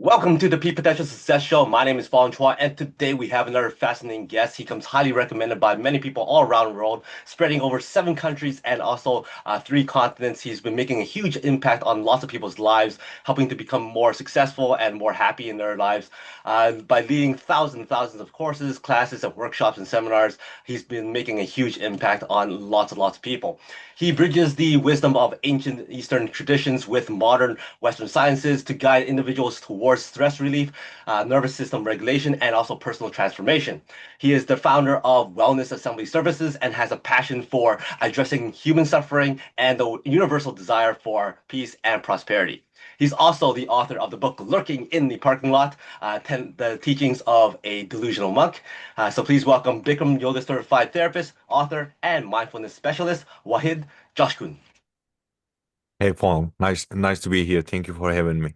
Welcome to the Peak Potential Success Show. My name is Fong, and today we have another fascinating guest. He comes highly recommended by many people all around the world, spreading over 7 countries and also 3 continents. He's been making a huge impact on lots of people's lives, helping to become more successful and more happy in their lives by leading thousands and thousands of courses, classes, and workshops and seminars. He's been making a huge impact on lots and lots of people. He bridges the wisdom of ancient Eastern traditions with modern Western sciences to guide individuals towards stress relief, nervous system regulation, and also personal transformation. He is the founder of Wellness Assembly Services and has a passion for addressing human suffering and the universal desire for peace and prosperity. He's also the author of the book Lurking in the Parking Lot, the Teachings of a Delusional Monk. So please welcome Bikram Yoga Certified Therapist, author, and mindfulness specialist, Wahid Coskun. Hey, Fong. Nice to be here. Thank you for having me.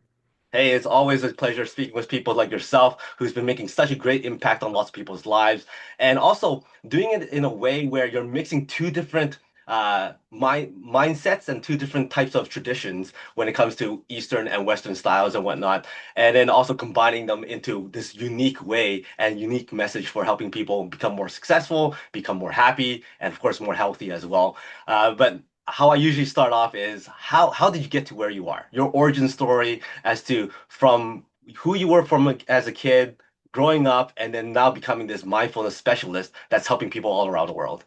Hey, it's always a pleasure speaking with people like yourself who's been making such a great impact on lots of people's lives and also doing it in a way where you're mixing two different mindsets and two different types of traditions when it comes to Eastern and Western styles and whatnot, and then also combining them into this unique way and unique message for helping people become more successful, become more happy, and of course more healthy as well. But how I usually start off is how did you get to where you are? Your origin story as to from who you were from as a kid, growing up, and then now becoming this mindfulness specialist that's helping people all around the world.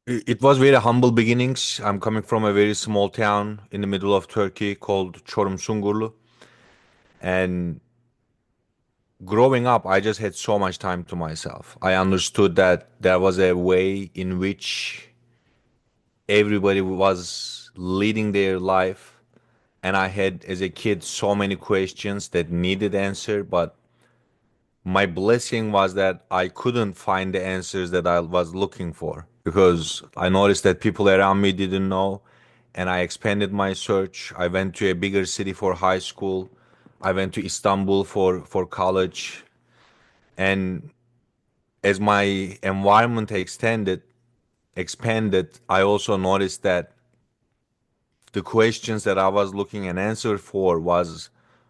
It was very humble beginnings. I'm coming from a very small town in the middle of Turkey called Çorum. And growing up, I just had so much time to myself. I understood that there was a way in which everybody was leading their life. And I had, as a kid, so many questions that needed answer, but my blessing was that I couldn't find the answers that I was looking for because I noticed that people around me didn't know, and I expanded my search. I went to a bigger city for high school. I went to Istanbul for college, and as my environment expanded, I also noticed that the questions that I was looking an answer for was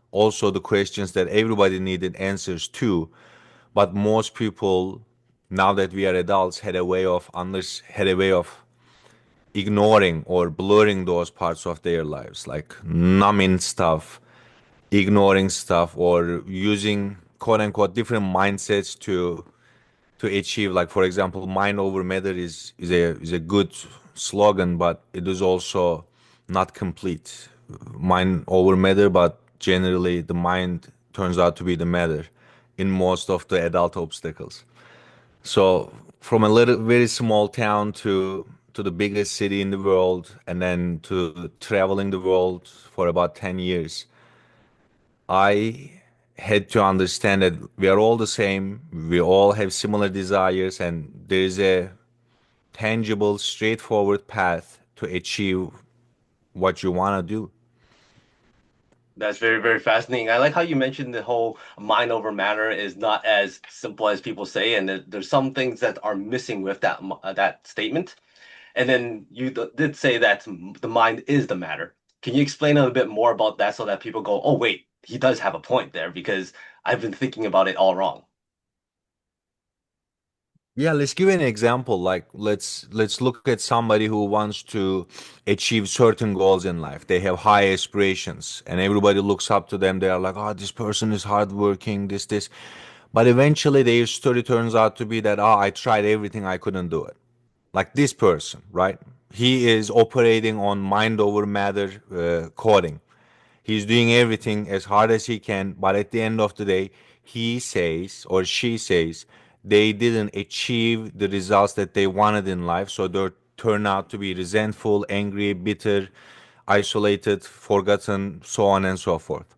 also the questions that everybody needed answers to. But most people, now that we are adults, had a way of ignoring or blurring those parts of their lives, like numbing stuff, ignoring stuff, or using quote unquote different mindsets to achieve. Like, for example, mind over matter is a good slogan, but it is also not complete. Mind over matter, but generally the mind turns out to be the matter in most of the adult obstacles. So from a little very small town to the biggest city in the world, and then to traveling the world for about 10 years, I had to understand that we are all the same. We all have similar desires, and there is a tangible, straightforward path to achieve what you want to do. That's very, very fascinating. I like how you mentioned the whole mind over matter is not as simple as people say, and there's some things that are missing with that statement. And then you did say that the mind is the matter. Can you explain a little bit more about that so that people go, oh, wait, he does have a point there because I've been thinking about it all wrong. Yeah, let's give an example. Like let's look at somebody who wants to achieve certain goals in life. They have high aspirations and everybody looks up to them. They are like, "Oh, this person is hardworking, this." But eventually their story turns out to be that, "Oh, I tried everything, I couldn't do it." Like this person, right? He is operating on mind over matter coding. He's doing everything as hard as he can, but at the end of the day, he says or she says they didn't achieve the results that they wanted in life, so they turn out to be resentful, angry, bitter, isolated, forgotten, so on and so forth.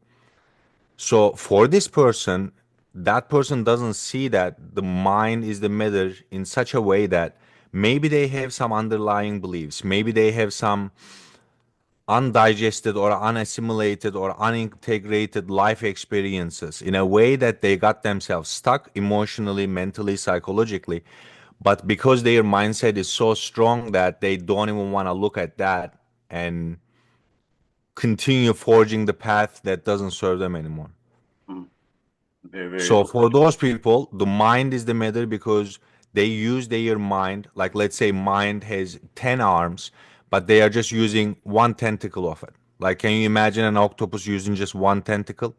So for this person, that person doesn't see that the mind is the matter in such a way that maybe they have some underlying beliefs, maybe they have some undigested or unassimilated or unintegrated life experiences in a way that they got themselves stuck emotionally, mentally, psychologically. But because their mindset is so strong that they don't even want to look at that and continue forging the path that doesn't serve them anymore. Mm. Very, very So true. for those people, the mind is the matter because they use their mind. Like let's say mind has 10 arms, but they are just using one tentacle of it. Like can you imagine an octopus using just one tentacle?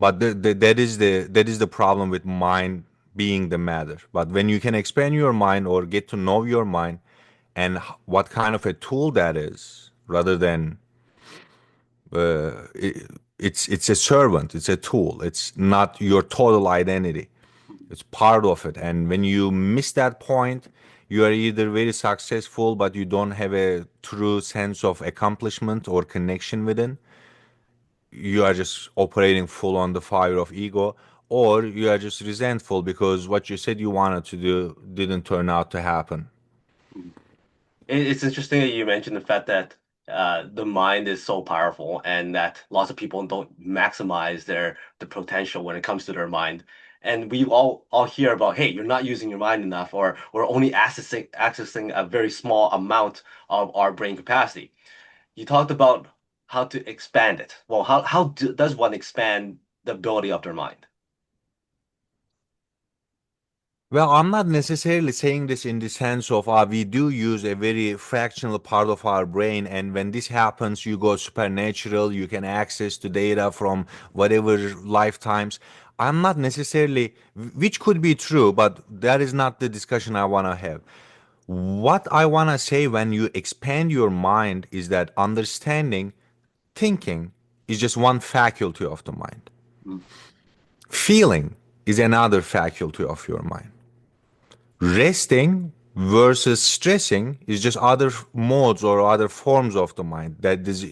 But that is the problem with mind being the matter. But when you can expand your mind or get to know your mind and what kind of a tool that is, rather than it's a servant, it's a tool. It's not your total identity. It's part of it. And when you miss that point, you are either very successful, but you don't have a true sense of accomplishment or connection within. You are just operating full on the fire of ego, or you are just resentful because what you said you wanted to do didn't turn out to happen. Mm. It's interesting that you mentioned the fact that the mind is so powerful and that lots of people don't maximize the potential when it comes to their mind. And we all hear about, hey, you're not using your mind enough, or we're only accessing a very small amount of our brain capacity. You talked about how to expand it. Well, does one expand the ability of their mind? Well, I'm not necessarily saying this in the sense of we do use a very fractional part of our brain, and when this happens, you go supernatural, you can access the data from whatever lifetimes. I'm not necessarily, which could be true, but that is not the discussion I want to have. What I want to say when you expand your mind is that understanding, thinking is just one faculty of the mind. Mm, Feeling is another faculty of your mind. Resting versus stressing is just other modes or other forms of the mind that is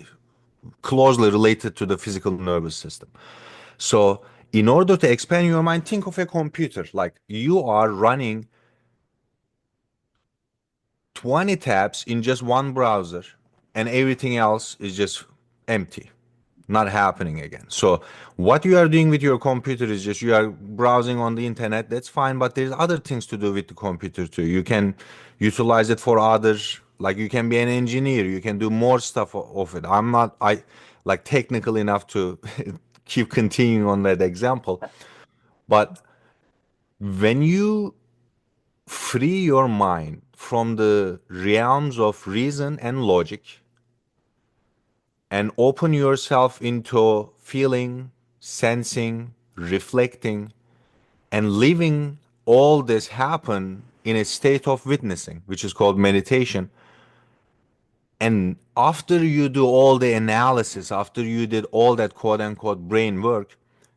closely related to the physical nervous system. So, in order to expand your mind, think of a computer. Like you are running 20 tabs in just one browser, and everything else is just empty, not happening again. So what you are doing with your computer is just you are browsing on the internet. That's fine, but there's other things to do with the computer too. You can utilize it for others. Like you can be an engineer. You can do more stuff of it. I'm not like technical enough to keep continuing on that example. But when you free your mind from the realms of reason and logic and open yourself into feeling, sensing, reflecting, and living all this happen in a state of witnessing, which is called meditation. And after you do all the analysis, after you did all that quote unquote brain work,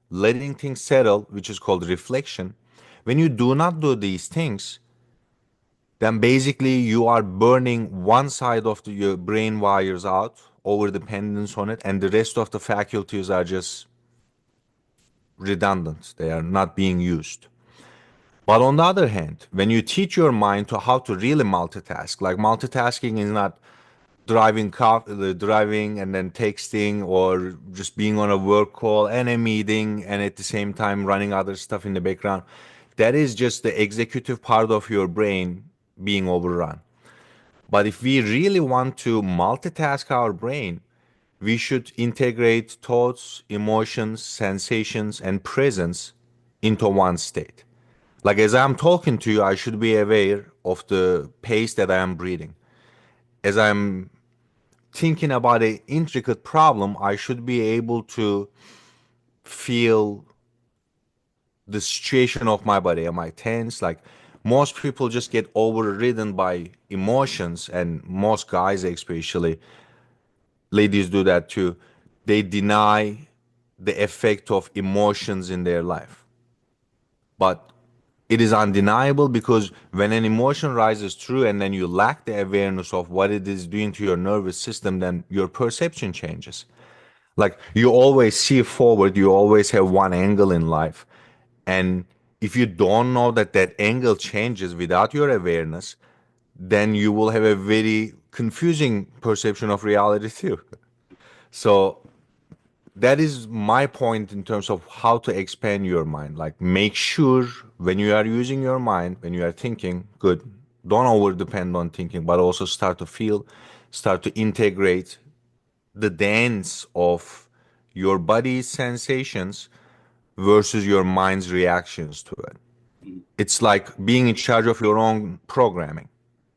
letting things settle, which is called reflection, when you do not do these things, then basically you are burning one side of your brain wires out, over dependence on it, and the rest of the faculties are just redundant. They are not being used. But on the other hand, when you teach your mind to how to really multitask, like multitasking is not driving and then texting or just being on a work call and a meeting and at the same time running other stuff in the background. That is just the executive part of your brain being overrun. But if we really want to multitask our brain, we should integrate thoughts, emotions, sensations, and presence into one state. Like as I'm talking to you, I should be aware of the pace that I am breathing. As I'm thinking about an intricate problem, I should be able to feel the situation of my body. Am I tense? Like most people just get overridden by emotions, and most guys, especially, ladies do that too. They deny the effect of emotions in their life. But it is undeniable because when an emotion rises through and then you lack the awareness of what it is doing to your nervous system, then your perception changes. Like you always see forward, you always have one angle in life. And if you don't know that that angle changes without your awareness, then you will have a very confusing perception of reality too. So that is my point in terms of how to expand your mind. Like make sure when you are using your mind, when you are thinking, good, don't over depend on thinking, but also start to feel, start to integrate the dance of your body's sensations versus your mind's reactions to it. Mhm. It's like being in charge of your own programming.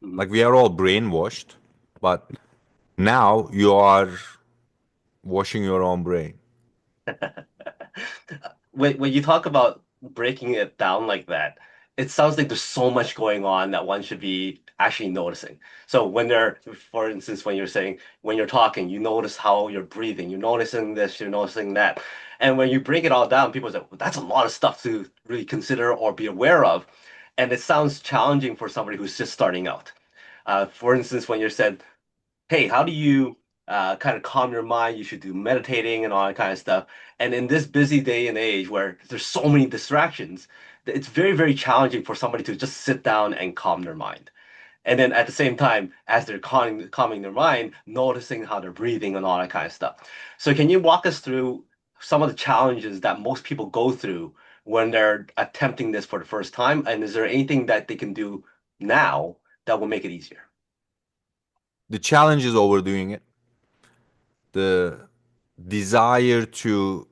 Mhm. Like we are all brainwashed, but now you are washing your own brain. When you talk about breaking it down like that, it sounds like there's so much going on that one should be actually noticing. So when they're, for instance, when you're saying, when you're talking, you notice how you're breathing, you're noticing this, you're noticing that. And when you break it all down, people say, well, that's a lot of stuff to really consider or be aware of. And it sounds challenging for somebody who's just starting out. For instance, when you said, hey, how do you kind of calm your mind? You should do meditating and all that kind of stuff. And in this busy day and age where there's so many distractions, it's very, very challenging for somebody to just sit down and calm their mind. And then at the same time, as they're calming their mind, noticing how they're breathing and all that kind of stuff. So can you walk us through some of the challenges that most people go through when they're attempting this for the first time? And is there anything that they can do now that will make it easier? The challenge is overdoing it. The desire to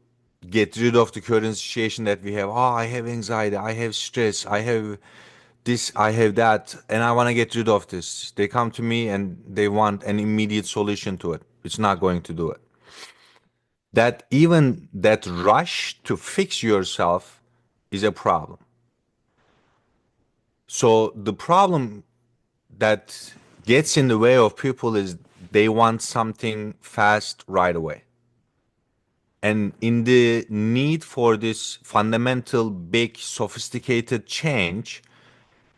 get rid of the current situation that we have. Oh, I have anxiety, I have stress, I have this, I have that, and I want to get rid of this. They come to me and they want an immediate solution to it. It's not going to do it. That even that rush to fix yourself is a problem. So the problem that gets in the way of people is they want something fast right away. And in the need for this fundamental, big, sophisticated change,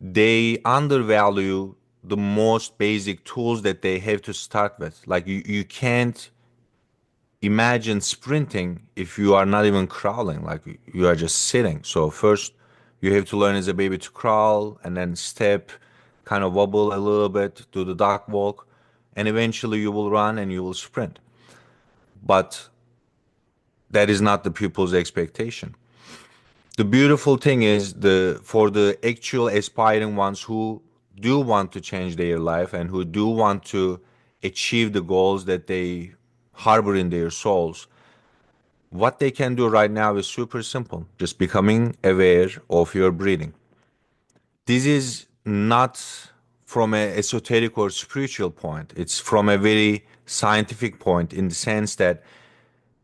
they undervalue the most basic tools that they have to start with. Like you can't imagine sprinting if you are not even crawling, like you are just sitting. So first you have to learn as a baby to crawl and then step, kind of wobble a little bit, do the duck walk, and eventually you will run and you will sprint. But that is not the pupil's expectation. The beautiful thing is the for the actual aspiring ones who do want to change their life and who do want to achieve the goals that they harbor in their souls, what they can do right now is super simple. Just becoming aware of your breathing. This is not from an esoteric or spiritual point. It's from a very scientific point in the sense that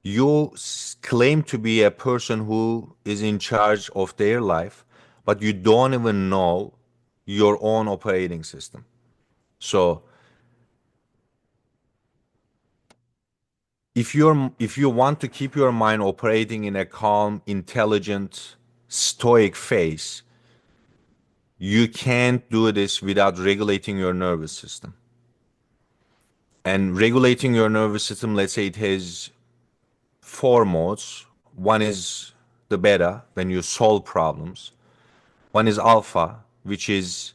you claim to be a person who is in charge of their life, but you don't even know your own operating system. So if you want to keep your mind operating in a calm, intelligent, stoic phase, you can't do this without regulating your nervous system. And regulating your nervous system, let's say it has four modes. One is the beta, when you solve problems. One is alpha, which is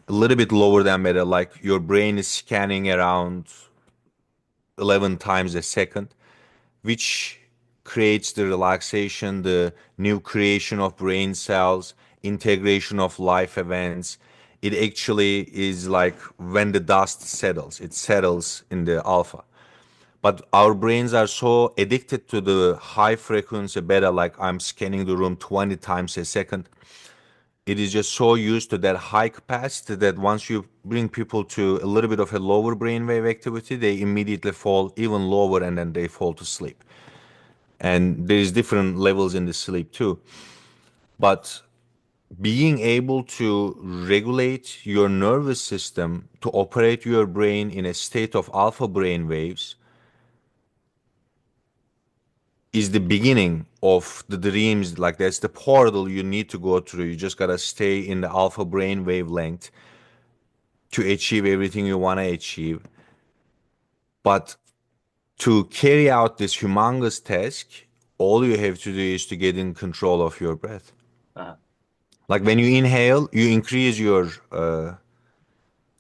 a little bit lower than beta, like your brain is scanning around 11 times a second, which creates the relaxation, the new creation of brain cells, integration of life events. It actually is like when the dust settles, it settles in the alpha. But our brains are so addicted to the high frequency beta, like I'm scanning the room 20 times a second. It is just so used to that high capacity that once you bring people to a little bit of a lower brainwave activity, they immediately fall even lower and then they fall to sleep. And there's different levels in the sleep too. But being able to regulate your nervous system to operate your brain in a state of alpha brain waves is the beginning of the dreams. Like that's the portal you need to go through. You just gotta stay in the alpha brain wavelength to achieve everything you want to achieve. But to carry out this humongous task, all you have to do is to get in control of your breath. Uh-huh. Like when you inhale, you increase your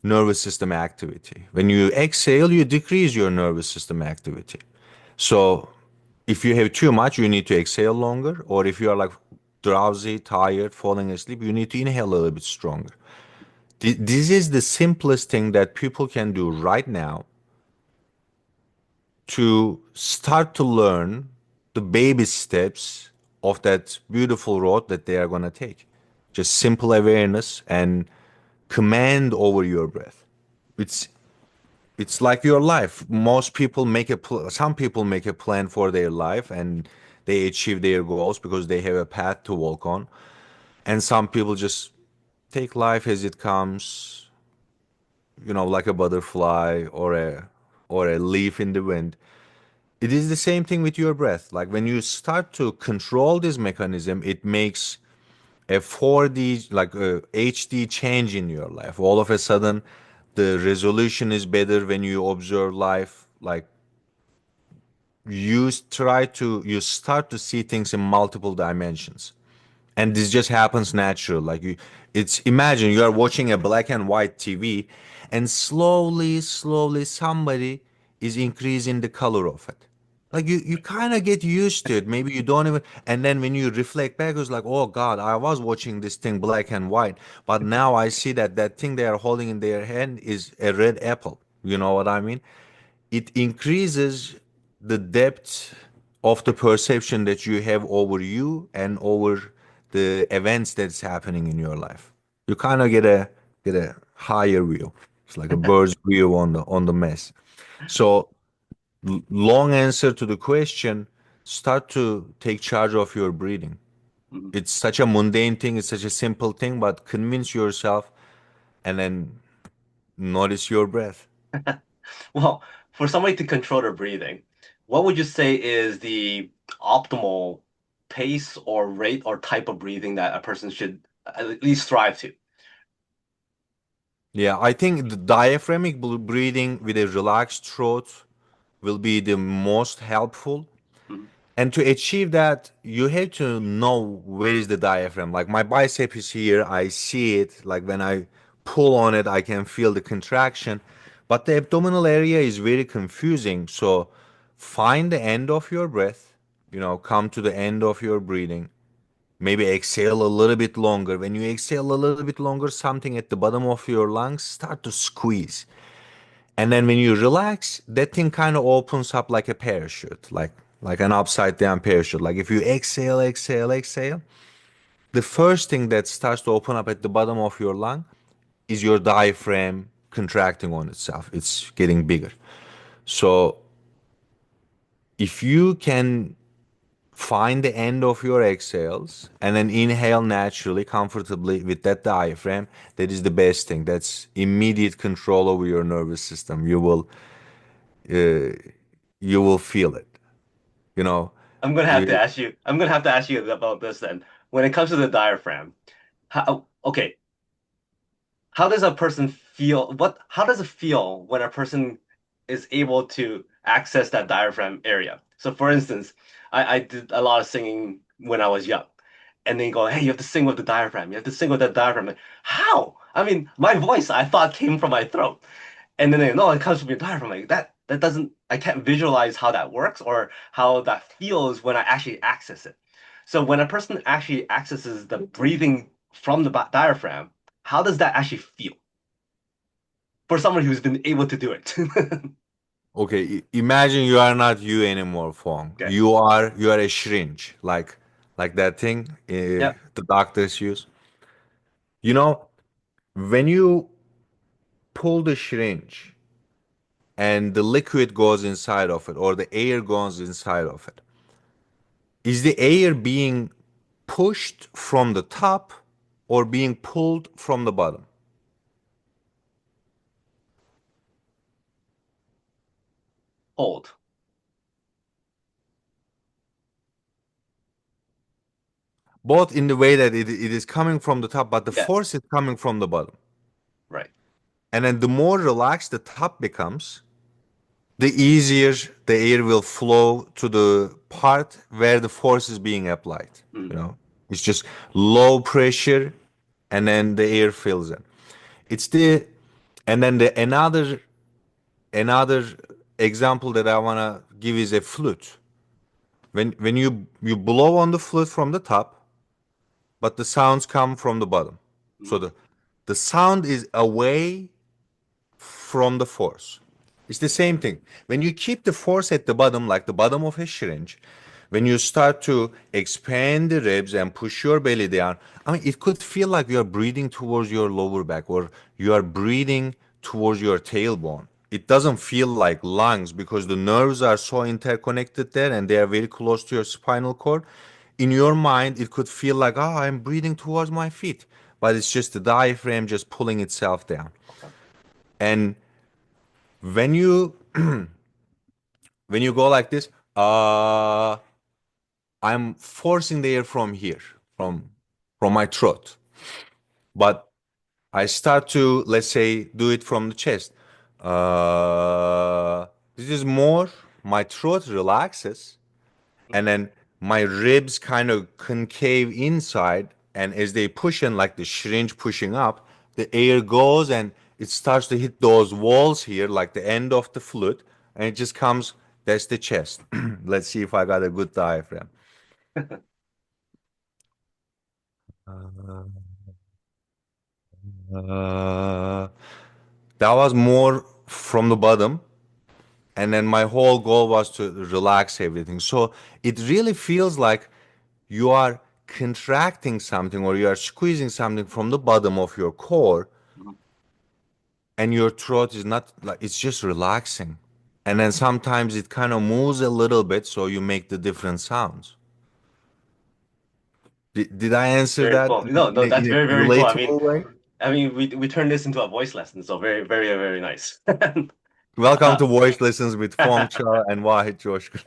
nervous system activity. When you exhale, you decrease your nervous system activity. So if you have too much, you need to exhale longer. Or if you are like drowsy, tired, falling asleep, you need to inhale a little bit stronger. This is the simplest thing that people can do right now to start to learn the baby steps of that beautiful road that they are going to take. Just simple awareness and command over your breath. It's it's like your life. Most people some people make a plan for their life and they achieve their goals because they have a path to walk on. And some people just take life as it comes, like a butterfly or a leaf in the wind. It is the same thing with your breath. Like when you start to control this mechanism, it makes a 4D, like a HD change in your life. All of a sudden, the resolution is better when you observe life. Like you start to see things in multiple dimensions. And this just happens natural. Like imagine you are watching a black and white TV, and slowly somebody is increasing the color of it. Like you kind of get used to it. Maybe you don't even, and then when you reflect back, it's like, oh God, I was watching this thing black and white, but now I see that that thing they are holding in their hand is a red apple. You know what I mean? It increases the depth of the perception that you have over you and over the events that's happening in your life. You kind of get a higher view. It's like a bird's view on the mess. So long answer to the question, start to take charge of your breathing. Mhm. It's such a mundane thing, it's such a simple thing, but convince yourself and then notice your breath. Well, for somebody to control their breathing, what would you say is the optimal pace or rate or type of breathing that a person should at least strive to? Yeah, I think the diaphragmatic breathing with a relaxed throat will be the most helpful. Mhm. And to achieve that, you have to know where is the diaphragm. Like my bicep is here, I see it. Like when I pull on it, I can feel the contraction. But the abdominal area is very confusing. So find the end of your breath, come to the end of your breathing. Maybe exhale a little bit longer. When you exhale a little bit longer, something at the bottom of your lungs start to squeeze. And then when you relax, that thing kind of opens up like a parachute, like an upside down parachute. Like if you exhale, the first thing that starts to open up at the bottom of your lung is your diaphragm contracting on itself. It's getting bigger. So if you can find the end of your exhales and then inhale naturally, comfortably with that diaphragm, that is the best thing. That's immediate control over your nervous system. Uh, you will feel it. You know, I'm gonna have to you, ask you. I'm gonna have to ask you about this then. When it comes to the diaphragm, okay, how does a person feel? How does it feel when a person is able to access that diaphragm area? So, for instance, I did a lot of singing when I was young, and they go, "Hey, you have to sing with the diaphragm. You have to sing with that diaphragm." Like, how? I mean, my voice I thought came from my throat, and then they no, it comes from your diaphragm. Like that doesn't. I can't visualize how that works or how that feels when I actually access it. So when a person actually accesses the breathing from the diaphragm, how does that actually feel for someone who's been able to do it? okay, imagine you are not you anymore, Fong. Okay. You are a syringe, like that thing Yeah. the doctors use. You know, when you pull the syringe and the liquid goes inside of it or the air goes inside of it, is the air being pushed from the top or being pulled from the bottom? Hold. Both in the way that it is coming from the top, but the Yeah. force is coming from the bottom. Right. And then the more relaxed the top becomes, the easier the air will flow to the part where the force is being applied. You Mm. know, it's just low pressure, and then the air fills in. It's the and then the another example that I wanna give is a flute. When you blow on the flute from the top, but the sounds come from the bottom. So Mm. the sound is away from the force. It's the same thing. When you keep the force at the bottom, like the bottom of a syringe, when you start to expand the ribs and push your belly down, I mean, it could feel like you are breathing towards your lower back or you are breathing towards your tailbone. It doesn't feel like lungs because the nerves are so interconnected there and they are very close to your spinal cord. In your mind, it could feel like, oh, I'm breathing towards my feet, but it's just the diaphragm just pulling itself down. Okay. And when you when you go like this, I'm forcing the air from here, from my throat. But I start to, let's say, do it from the chest. This is more, my throat relaxes, and Mhm. then my ribs kind of concave inside, and as they push in, like the syringe pushing up, the air goes and it starts to hit those walls here, like the end of the flute, and it just comes. That's the chest. Let's see if I got a good diaphragm. Uh, that was more from the bottom, and then my whole goal was to relax everything. So it really feels like you are contracting something or you are squeezing something from the bottom of your core, Mhm. and your throat is not like, it's just relaxing. And then sometimes it kind of moves a little bit so you make the different sounds. Did I answer Very that cool. No, in no, that's a very, very cool. relatable way? I mean, we turned this into a voice lesson, so very, very, very nice. Welcome Uh, to Voice Lessons with Fong Cha and Wahid Coskun.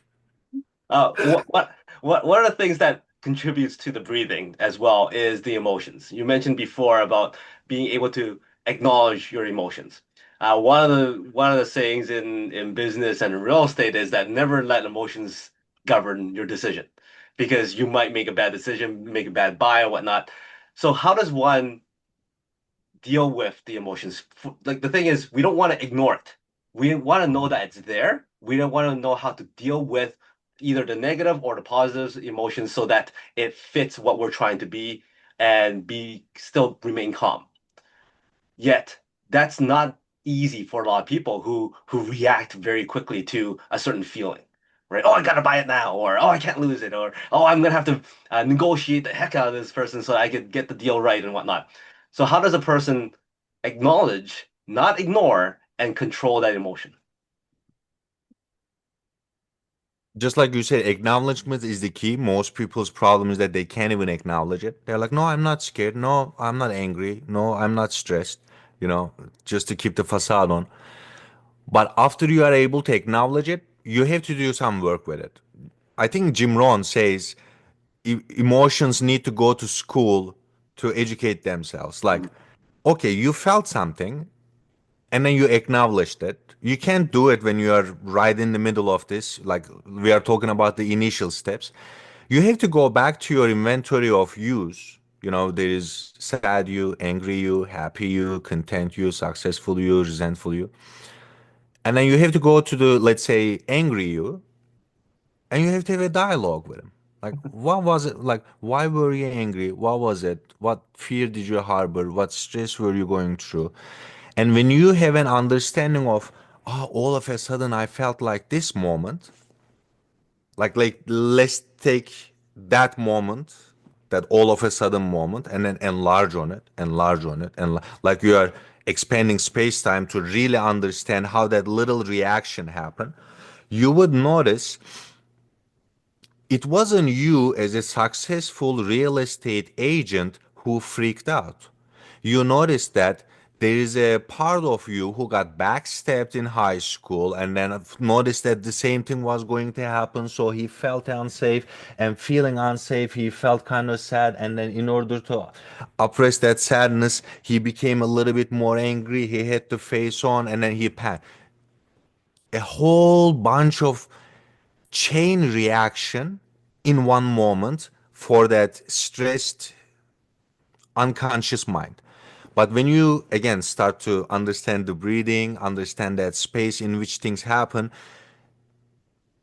one of the things that contributes to the breathing as well is the emotions. You mentioned before about being able to acknowledge your emotions. One of the sayings in business and in real estate is that never let emotions govern your decision, because you might make a bad decision, make a bad buy or whatnot. So how does one deal with the emotions? Like the thing is, we don't want to ignore it. We want to know that it's there. We don't want to know how to deal with either the negative or the positive emotions so that it fits what we're trying to be and be still remain calm. Yet that's not easy for a lot of people who react very quickly to a certain feeling. Right? Oh, I gotta buy it now, or oh, I can't lose it, or oh, I'm gonna have to negotiate the heck out of this person so I could get the deal right and whatnot. So how does a person acknowledge, not ignore, and control that emotion? Just like you said, acknowledgement is the key. Most people's problem is that they can't even acknowledge it. They're like, no, I'm not scared. No, I'm not angry. No, I'm not stressed, you know, just to keep the facade on. But after you are able to acknowledge it, you have to do some work with it. I think Jim Rohn says emotions need to go to school to educate themselves. Like, Mhm. okay, you felt something and then you acknowledged it. You can't do it when you are right in the middle of this. Like, we are talking about the initial steps. You have to go back to your inventory of yous. You know, there is sad you, angry you, happy you, content you, successful you, resentful you. And then you have to go to the, let's say, angry you, and you have to have a dialogue with him. Like, what was it? Like, why were you angry? What was it? What fear did you harbor? What stress were you going through? And when you have an understanding of, oh, all of a sudden I felt like this moment, like let's take that moment, that all of a sudden moment, and then enlarge on it, enlarge on it, and like you are expanding space time to really understand how that little reaction happened, you would notice it wasn't you as a successful real estate agent who freaked out. You notice that there is a part of you who got backstabbed in high school and then noticed that the same thing was going to happen. So he felt unsafe, and feeling unsafe, he felt kind of sad. And then, in order to oppress that sadness, he became a little bit more angry. He had to face on, and then he panicked. A whole bunch of chain reaction in one moment for that stressed unconscious mind. But when you again start to understand the breathing, understand that space in which things happen,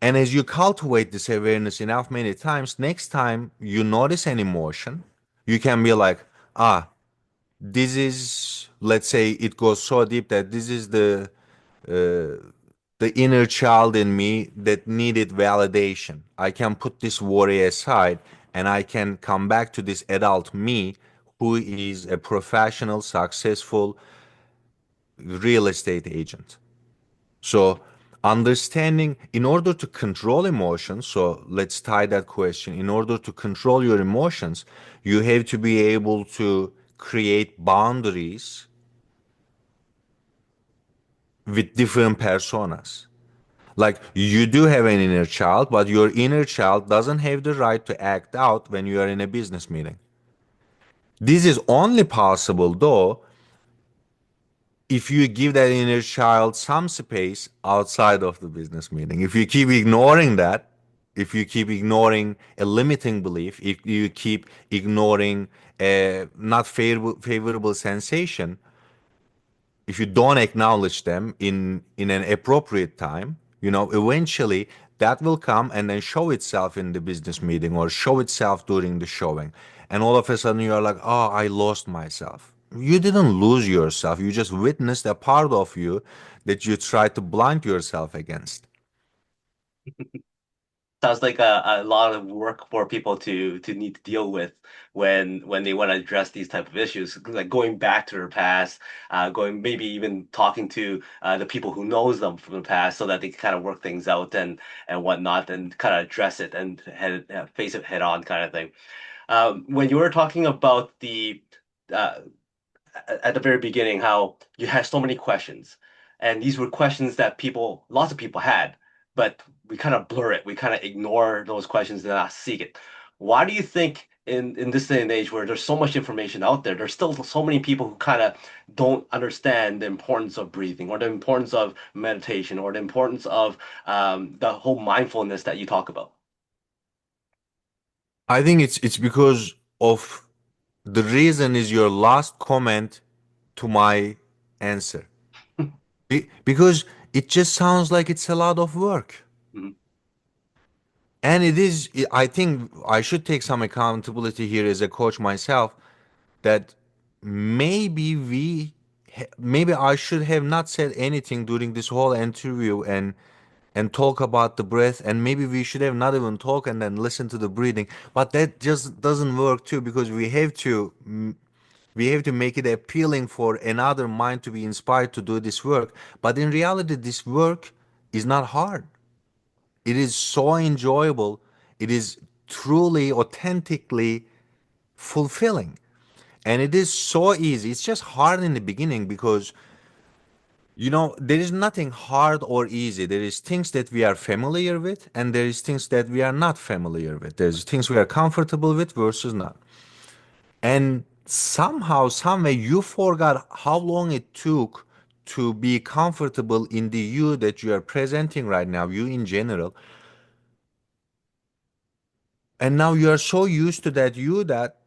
and as you cultivate this awareness enough many times, next time you notice an emotion, you can be like, ah, this is, let's say it goes so deep that this is the the inner child in me that needed validation. I can put this worry aside and I can come back to this adult me who is a professional, successful real estate agent. So, understanding in order to control emotions, so let's tie that question. In order to control your emotions, you have to be able to create boundaries with different personas. Like you do have an inner child, but your inner child doesn't have the right to act out when you are in a business meeting. This is only possible though if you give that inner child some space outside of the business meeting. If you keep ignoring that, if you keep ignoring a limiting belief, if you keep ignoring a not favorable sensation, if you don't acknowledge them in an appropriate time, eventually that will come and then show itself in the business meeting or show itself during the showing, and all of a sudden you're like, oh, I lost myself. You didn't lose yourself, you just witnessed a part of you that you tried to blind yourself against. Sounds like a lot of work for people to need to deal with when they want to address these type of issues, like going back to their past, going maybe even talking to the people who knows them from the past, so that they can kind of work things out and whatnot, and kind of address it and face it head on kind of thing. When you were talking about the uh, at the very beginning, how you had so many questions, and these were questions that lots of people had, but we kind of blur it, we kind of ignore those questions and not seek it. Why do you think in this day and age where there's so much information out there, there's still so many people who kind of don't understand the importance of breathing or the importance of meditation or the importance of the whole mindfulness that you talk about? I think it's because of the reason is your last comment to my answer. Because it just sounds like it's a lot of work. Mhm. And it is, I think I should take some accountability here as a coach myself that maybe I should have not said anything during this whole interview and talk about the breath, and maybe we should have not even talk and then listen to the breathing. But that just doesn't work too because we have to make it appealing for another mind to be inspired to do this work. But in reality, this work is not hard. It is so enjoyable. It is truly, authentically fulfilling. And it is so easy. It's just hard in the beginning because, there is nothing hard or easy. There is things that we are familiar with, and there is things that we are not familiar with. There's things we are comfortable with versus not. And somehow, someway, you forgot how long it took to be comfortable in the you that you are presenting right now, you in general. And now you are so used to that you that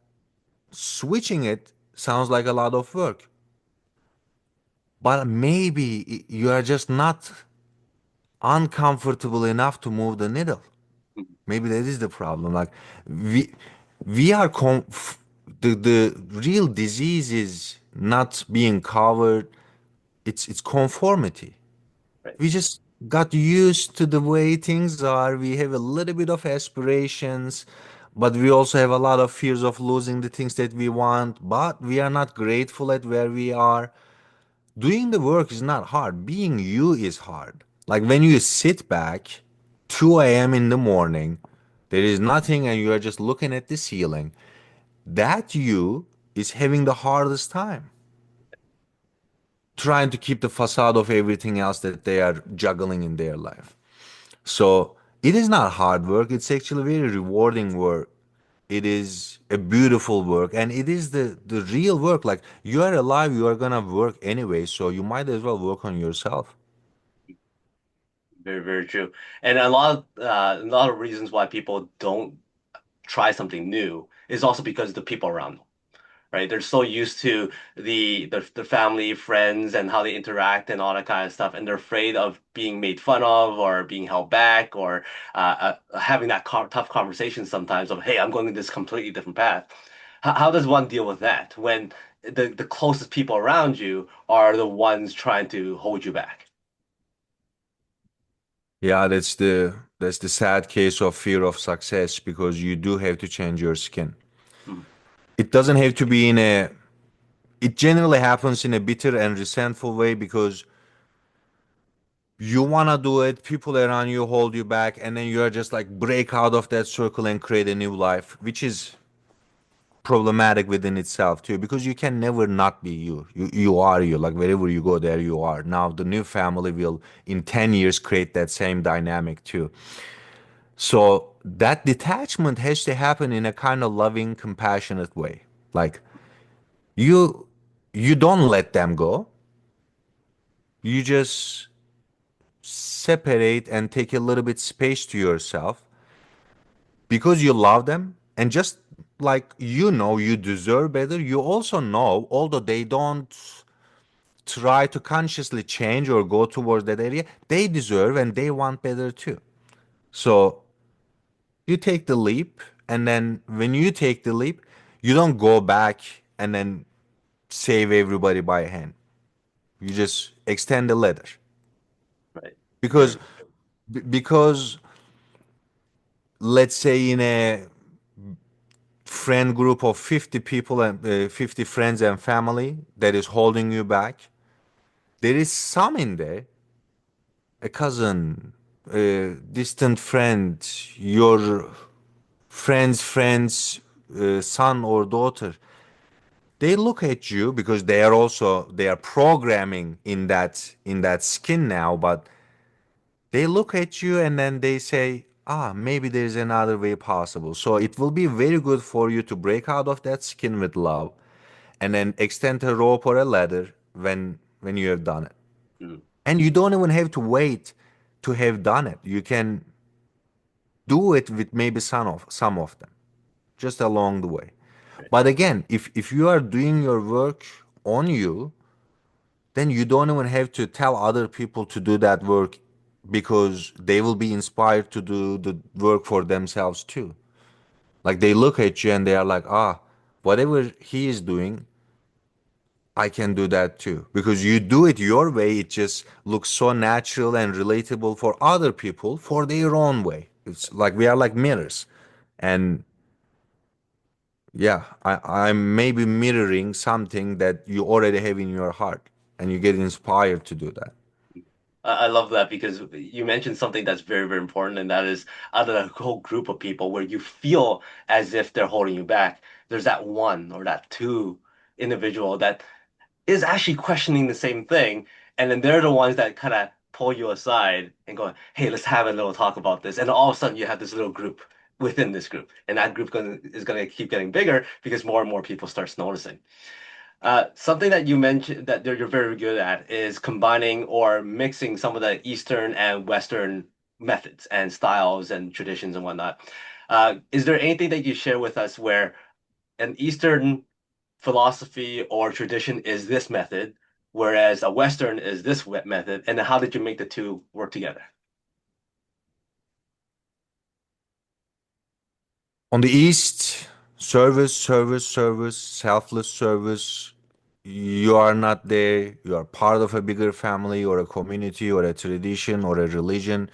switching it sounds like a lot of work. But maybe you are just not uncomfortable enough to move the needle. Maybe that is the problem. Like we we are the real disease is not being covered. It's conformity. Right. We just got used to the way things are. We have a little bit of aspirations, but we also have a lot of fears of losing the things that we want. But we are not grateful at where we are. Doing the work is not hard. Being you is hard. Like when you sit back, 2 a.m. in the morning, there is nothing, and you are just looking at the ceiling. That you is having the hardest time trying to keep the facade of everything else that they are juggling in their life. So it is not hard work. It's actually very rewarding work. It is a beautiful work, and it is the real work. Like you are alive, you are gonna work anyway, so you might as well work on yourself. Very, very true. And a lot of reasons why people don't try something new is also because the people around them, right? They're so used to the family, friends, and how they interact and all that kind of stuff, and they're afraid of being made fun of or being held back or having that tough conversation sometimes of, hey, I'm going in this completely different path. How does one deal with that when the closest people around you are the ones trying to hold you back? Yeah, that's the sad case of fear of success because you do have to change your skin. Mm, It doesn't have to be in a it generally happens in a bitter and resentful way because you want to do it, people around you hold you back, and then you're just like break out of that circle and create a new life, which is problematic within itself too because you can never not be you. You are you. Like wherever you go, there you are. Now the new family will in 10 years create that same dynamic too. So that detachment has to happen in a kind of loving, compassionate way. Like you you don't let them go. You just separate and take a little bit space to yourself because you love them and just like you deserve better. You also know, although they don't try to consciously change or go towards that area, they deserve and they want better too. So you take the leap, and then when you take the leap, you don't go back and then save everybody by hand. You just extend the ladder right. because Very. because let's say in a friend group of 50 people and 50 friends and family that is holding you back, there is some in there, a cousin, a distant friend, your friend's son or daughter. They look at you because they are programming in that skin now, but they look at you and then they say, ah, maybe there's another way possible. So it will be very good for you to break out of that skin with love and then extend a rope or a ladder when you have done it. Mm, And you don't even have to wait to have done it. You can do it with maybe some of them, just along the way. right. But again, if you are doing your work on you, then you don't even have to tell other people to do that work because they will be inspired to do the work for themselves too. Like they look at you and they are like, ah, whatever he is doing, I can do that too. Because you do it your way, it just looks so natural and relatable for other people for their own way. It's like we are like mirrors. And yeah, I'm maybe mirroring something that you already have in your heart and you get inspired to do that. I love that because you mentioned something that's very, very important, and that is out of the whole group of people where you feel as if they're holding you back, there's that one or that two individual that is actually questioning the same thing, and then they're the ones that kind of pull you aside and go, "Hey, let's have a little talk about this." And all of a sudden, you have this little group within this group, and that group is going to keep getting bigger because more and more people starts noticing. Something that you mentioned that you're very good at is combining or mixing some of the Eastern and Western methods and styles and traditions and whatnot. Is there anything that you share with us where an Eastern philosophy or tradition is this method, whereas a Western is this method, and then how did you make the two work together? On the East, service, service, service, selfless service. You are not there. You are part of a bigger family or a community or a tradition or a religion.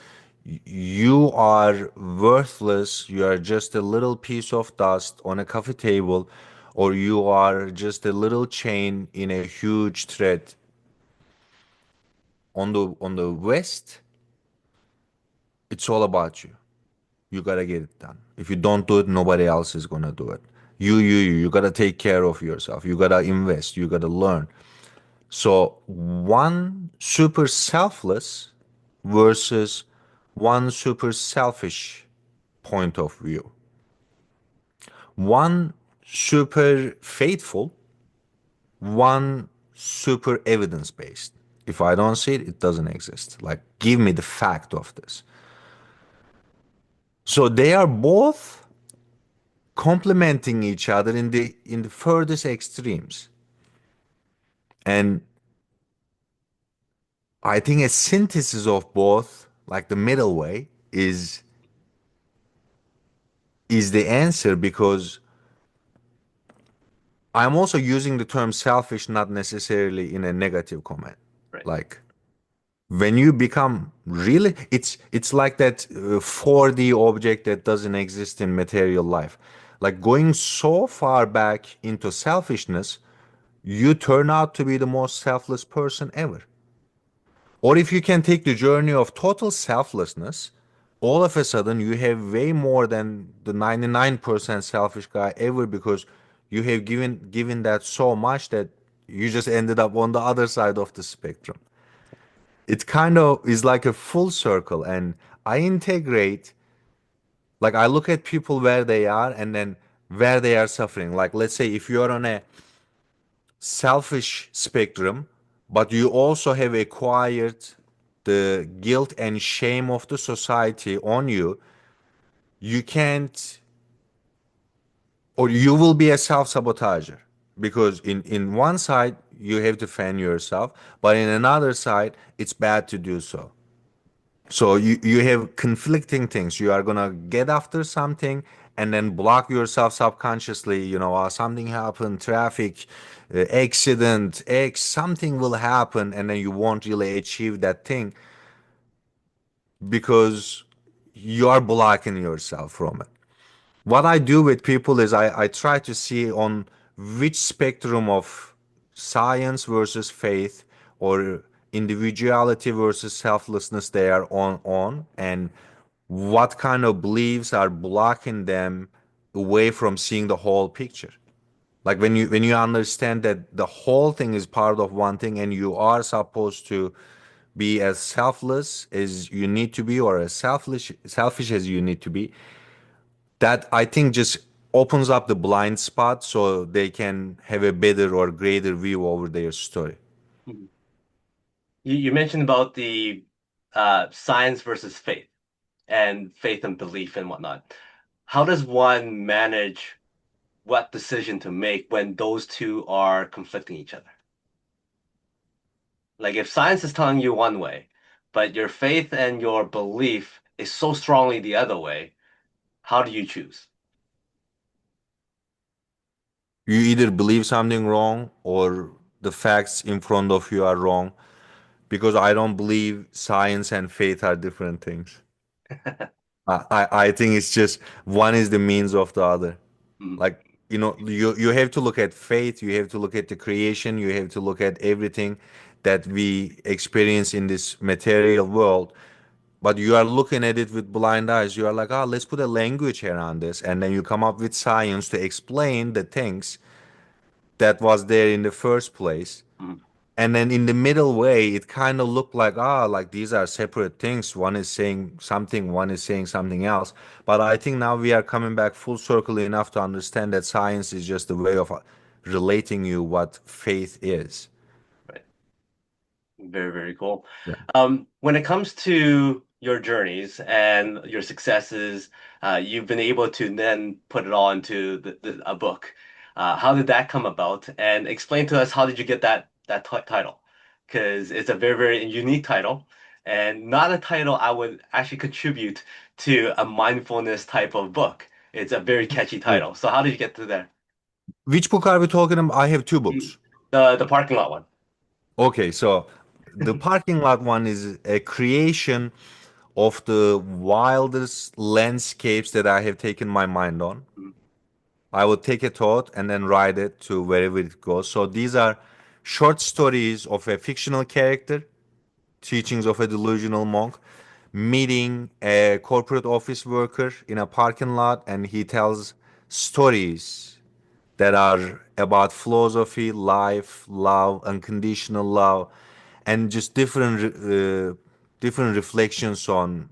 You are worthless. You are just a little piece of dust on a coffee table, or you are just a little chain in a huge thread. On the West, it's all about you. You gotta get it done. If you don't do it, nobody else is gonna do it. You gotta take care of yourself. You gotta invest. You gotta learn. So one super selfless versus one super selfish point of view. One super faithful, one super evidence based. If I don't see it, it doesn't exist. Like, give me the fact of this. So they are both complementing each other in the furthest extremes. And I think a synthesis of both, like the middle way, is the answer because I'm also using the term selfish not necessarily in a negative comment. Right. Like When you become really, it's like that 4D object that doesn't exist in material life. Like going so far back into selfishness, you turn out to be the most selfless person ever. Or if you can take the journey of total selflessness, all of a sudden you have way more than the 99% selfish guy ever, because you have given that so much that you just ended up on the other side of the spectrum. It kind of is like a full circle, and I integrate, like I look at people where they are and then where they are suffering. Like let's say if you're on a selfish spectrum, but you also have acquired the guilt and shame of the society on you, you can't, or you will be a self-sabotager, because in one side you have to fan yourself, but in another side it's bad to do so. So you have conflicting things. You are gonna get after something and then block yourself subconsciously. Something happened, traffic, accident, X, something will happen, and then you won't really achieve that thing because you are blocking yourself from it. What I do with people is I try to see on which spectrum of science versus faith, or individuality versus selflessness they are on, and what kind of beliefs are blocking them away from seeing the whole picture. Like when you understand that the whole thing is part of one thing, and you are supposed to be as selfless as you need to be, or as selfish as you need to be, that I think just opens up the blind spot so they can have a better or greater view over their story. Mhm. You mentioned about the science versus faith, and faith and belief and whatnot. How does one manage what decision to make when those two are conflicting each other? Like if science is telling you one way, but your faith and your belief is so strongly the other way, how do you choose? You either believe something wrong, or the facts in front of you are wrong, because I don't believe science and faith are different things. I think it's just one is the means of the other. Mm, Like, you have to look at faith, you have to look at the creation, you have to look at everything that we experience in this material world. But you are looking at it with blind eyes. You are like, oh, let's put a language around this. And then you come up with science to explain the things that was there in the first place. mm, And then in the middle way, it kind of looked like, like these are separate things. One is saying something, one is saying something else. But I think now we are coming back full circle enough to understand that science is just a way of relating you what faith is. right. Very, very cool. Yeah. When it comes to your journeys and your successes, you've been able to then put it all into a book. How did that come about? And explain to us, how did you get that title? Because it's a very, very unique title, and not a title I would actually contribute to a mindfulness type of book. It's a very catchy Yeah. title. So how did you get to there? Which book are we talking about? I have two Mm. books. The parking lot one. Okay, so the parking lot one is a creation of the wildest landscapes that I have taken my mind on. Mm, I will take a thought and then write it to wherever it goes. So these are short stories of a fictional character, teachings of a delusional monk, meeting a corporate office worker in a parking lot, and he tells stories that are about philosophy, life, love, unconditional love, and just different reflections on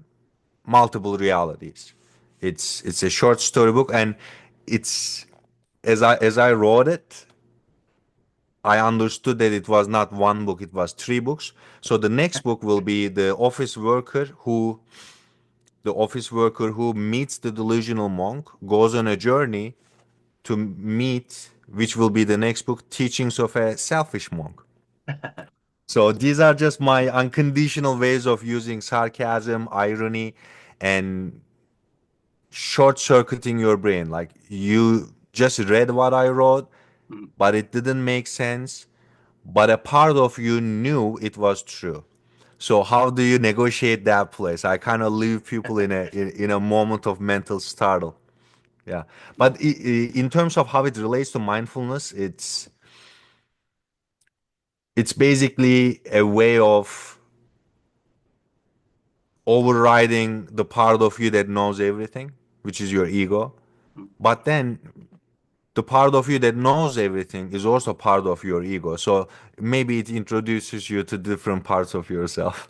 multiple realities. It's a short story book, and it's as I wrote it, I understood that it was not one book; it was three books. So the next book will be the office worker who meets the delusional monk, goes on a journey to meet, which will be the next book, Teachings of a Selfish Monk. So these are just my unconditional ways of using sarcasm, irony, and short circuiting your brain. Like you just read what I wrote, mm, but it didn't make sense. But a part of you knew it was true. So how do you negotiate that place? I kind of leave people in a moment of mental startle. Yeah. But in terms of how it relates to mindfulness, it's basically a way of overriding the part of you that knows everything, which is your ego. But then the part of you that knows everything is also part of your ego. So maybe it introduces you to different parts of yourself.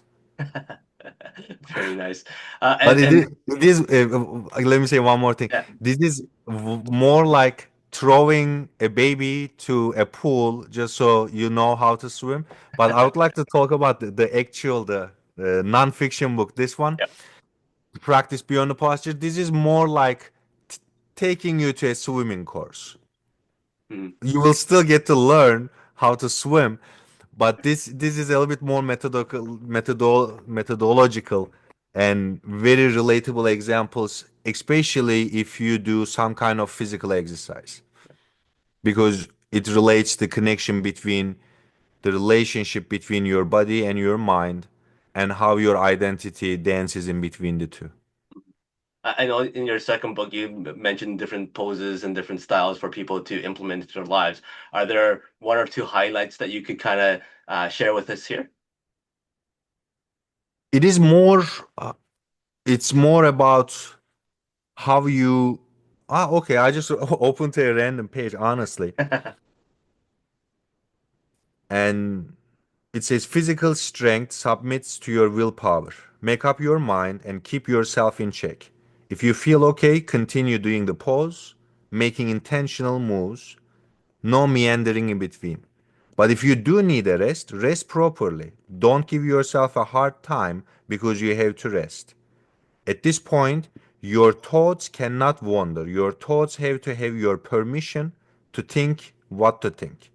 Very nice. But And it is let me say one more thing. yeah, This is more like throwing a baby to a pool just so you know how to swim. But I would like to talk about the non-fiction book. This one, yeah. Practice Beyond the Posture. This is more like taking you to a swimming course. Mhm. You will still get to learn how to swim, but this is a little bit more methodological and very relatable examples, especially if you do some kind of physical exercise, because it relates the connection between the relationship between your body and your mind and how your identity dances in between the two. I know in your second book you mentioned different poses and different styles for people to implement into their lives. Are there one or two highlights that you could kind of share with us here? It is more uh, it's more about how you okay, I just opened to a random page, honestly. And it says physical strength submits to your willpower. Make up your mind and keep yourself in check. If you feel okay, continue doing the pose, making intentional moves, no meandering in between. But if you do need a rest, rest properly. Don't give yourself a hard time because you have to rest. At this point, your thoughts cannot wander. Your thoughts have to have your permission to think what to think.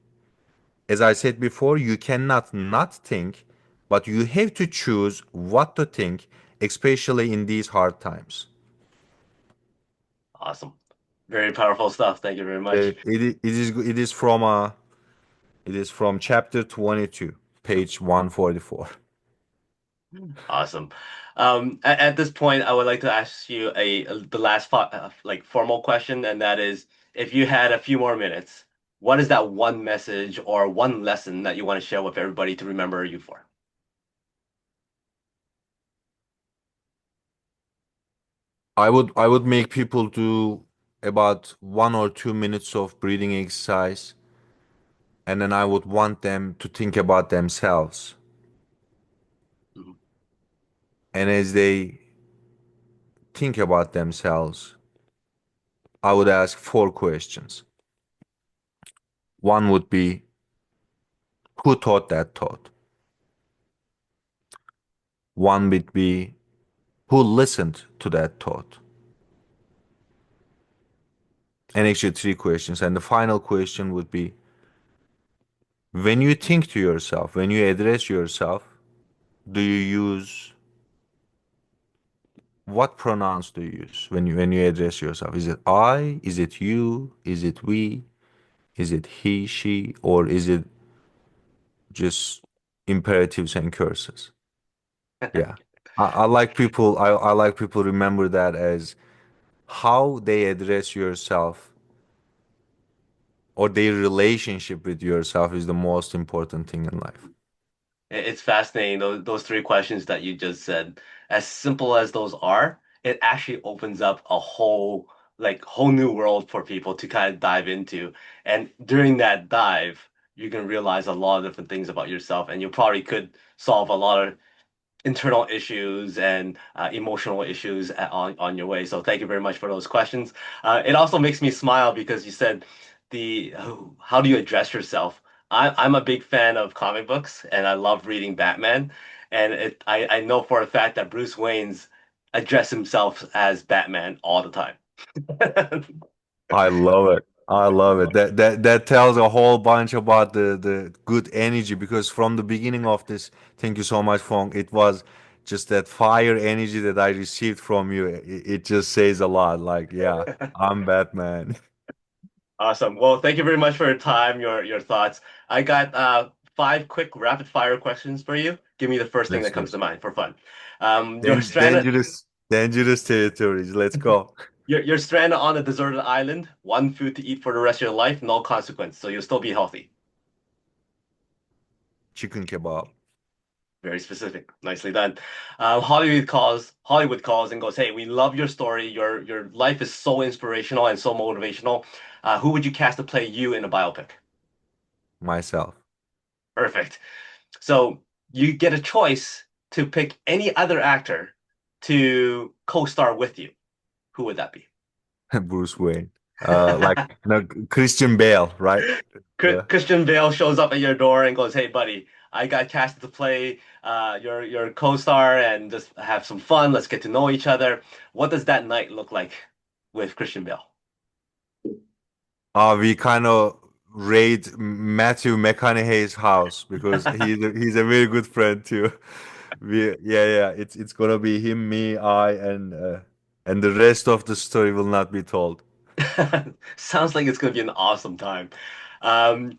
As I said before, you cannot not think, but you have to choose what to think, especially in these hard times. Awesome. Very powerful stuff. Thank you very much. It is from chapter 22, page 144. Awesome. At this point, I would like to ask you the last like formal question, and that is, if you had a few more minutes, what is that one message or one lesson that you want to share with everybody to remember you for? I would make people do about 1 or 2 minutes of breathing exercise, and then I would want them to think about themselves. Mhm. And as they think about themselves, I would ask 4 questions. One would be, who taught that thought? One would be, who listened to that thought? And actually, 3 questions. And the final question would be, when you think to yourself, when you address yourself, do you use what pronouns do you use when you address yourself? Is it I? Is it you? Is it we? Is it he, she, or is it just imperatives and curses? Yeah. I like people remember that as how they address yourself or their relationship with yourself is the most important thing in life. It's fascinating, those three questions that you just said. As simple as those are, it actually opens up a whole new world for people to kind of dive into. And during that dive, you can realize a lot of different things about yourself, and you probably could solve a lot of internal issues and emotional issues on your way. So thank you very much for those questions. It also makes me smile because you said the how do you address yourself? I'm a big fan of comic books and I love reading Batman. And I know for a fact that Bruce Wayne's address himself as Batman all the time. I love it. I love it. That tells a whole bunch about the good energy, because from the beginning of this, thank you so much, Fong. It was just that fire energy that I received from you. It just says a lot. Like, yeah, I'm Batman. Awesome. Well, thank you very much for your time, your thoughts. I got five quick rapid fire questions for you. Give me the first thing Let's that do comes it. to mind for fun. You're stranded. Dangerous, dangerous territories. Let's go. You're stranded on a deserted island. One food to eat for the rest of your life. No consequence. So you'll still be healthy. Chicken kebab. Very specific. Nicely done. Hollywood calls and goes, "Hey, we love your story. Your life is so inspirational and so motivational. Who would you cast to play you in a biopic?" Myself. Perfect. So you get a choice to pick any other actor to co-star with you. Who would that be? Bruce Wayne. Like no, Christian Bale, right? Yeah. Christian Bale shows up at your door and goes, "Hey, buddy, I got cast to play your co-star and just have some fun. Let's get to know each other." What does that night look like with Christian Bale? We kind of raid Matthew McConaughey's house because he's a very good friend too. Yeah. It's gonna be him, me, I, and the rest of the story will not be told. Sounds like it's gonna be an awesome time.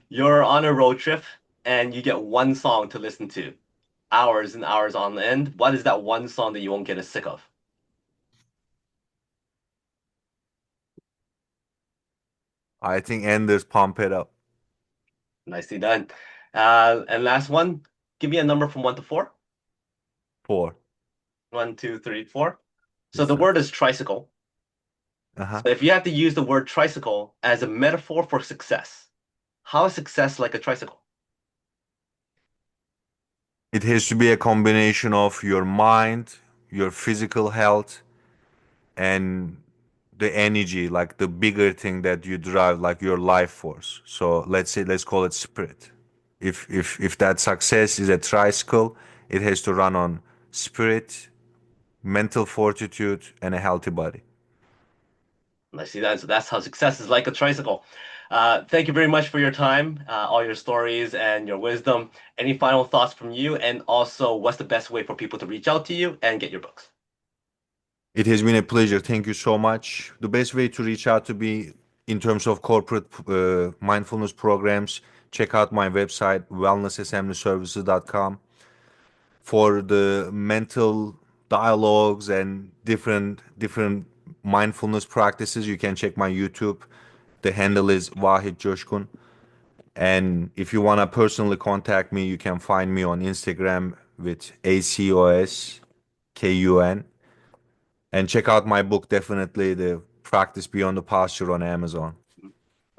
You're on a road trip and you get one song to listen to, hours and hours on end. What is that one song that you won't get as sick of? I think Anders pump it up. Nicely done. And last one, give me a number from one to four. Four. One, two, three, four. So Yes, the sir. word is tricycle. Uh-huh. So if you have to use the word tricycle as a metaphor for success, how is success like a tricycle? It has to be a combination of your mind, your physical health, and the energy, like the bigger thing that you drive, like your life force. So let's call it spirit. If that success is a tricycle, it has to run on spirit, mental fortitude, and a healthy body. And I see that. So that's how success is like a tricycle. Thank you very much for your time, all your stories and your wisdom. Any final thoughts from you? And also, what's the best way for people to reach out to you and get your books? It has been a pleasure. Thank you so much. The best way to reach out to me in terms of corporate mindfulness programs, check out my website, wellnessassemblyservices.com. For the mental dialogues and different mindfulness practices, you can check my YouTube. The handle is VAHID COSKUN. And if you want to personally contact me, you can find me on Instagram with ACOSKUN. And check out my book, definitely, The Practice Beyond the Posture, on Amazon.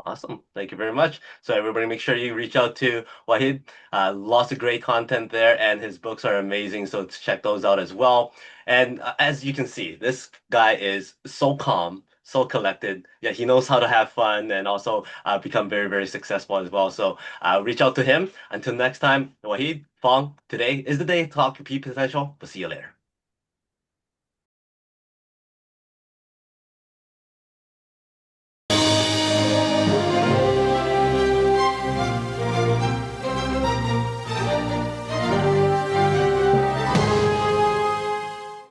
Awesome. Thank you very much. So everybody make sure you reach out to Wahid. Lots of great content there, and his books are amazing. So check those out as well. And as you can see, this guy is so calm, so collected. Yeah, he knows how to have fun and also become very, very successful as well. So reach out to him. Until next time, Wahid, Fong, today is the day to talk your peak potential. We'll see you later.